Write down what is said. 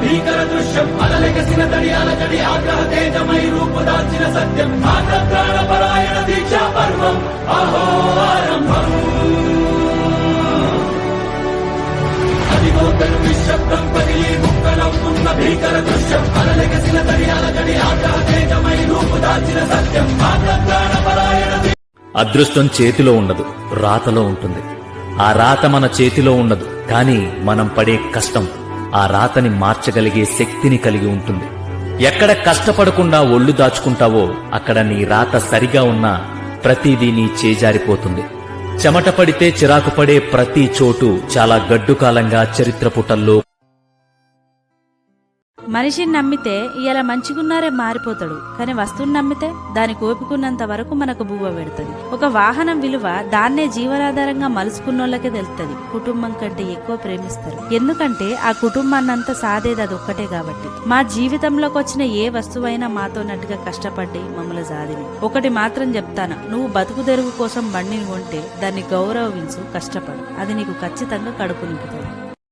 భీకర దృశ్యం అలలెగసిన తడియాల జడి ఆగ్రహ తేజమై రూపుదాల్చిన సత్యం ప్రాణపరాయణ దీక్షా పర్వం అహో ఆరంభం అదిగోతను నిశ్శబ్దం కదిలి ముక్కలవుతున్న భీకర దృశ్యం అలలెగసిన తడియాల జడి ఆగ్రహ తేజమై రూపుదాల్చిన సత్యం ప్రాణపరాయణ. అదృష్టం చేతిలో ఉండదు, రాతలో ఉంటుంది. ఆ రాత మన చేతిలో ఉండదు, కానీ మనం పడే కష్టం ఆ రాతని మార్చగలిగే శక్తిని కలిగి ఉంటుంది. ఎక్కడ కష్టపడకుండా ఒళ్ళు దాచుకుంటావో అక్కడ నీ రాత సరిగా ఉన్నా ప్రతిదీ నీ చేజారిపోతుంది. చెమట పడితే చిరాకు పడే ప్రతి చోటు చాలా గడ్డుకాలంగా చరిత్ర పుటల్లో. మనిషిని నమ్మితే ఇయాల మంచిగున్నారే మారిపోతాడు, కానీ వస్తువుని నమ్మితే దాని కోపుకున్నంత వరకు మనకు బువ్వ పెడుతుంది. ఒక వాహనం విలువ దాన్నే జీవనాధారంగా మలుసుకున్నోళ్ళకే తెలుస్తుంది. కుటుంబం కంటే ఎక్కువ ప్రేమిస్తారు, ఎందుకంటే ఆ కుటుంబాన్నంతా సాదేది అది ఒక్కటే కాబట్టి. మా జీవితంలోకి వచ్చిన ఏ వస్తువైనా మాతో నట్టుగా కష్టపడి మమ్మల్ని సాధిని. ఒకటి మాత్రం చెప్తాను, నువ్వు బతుకు తెరువు కోసం బండిని కొంటే దాన్ని గౌరవించు, కష్టపడు, అది నీకు ఖచ్చితంగా కడుపు నింపుతుంది.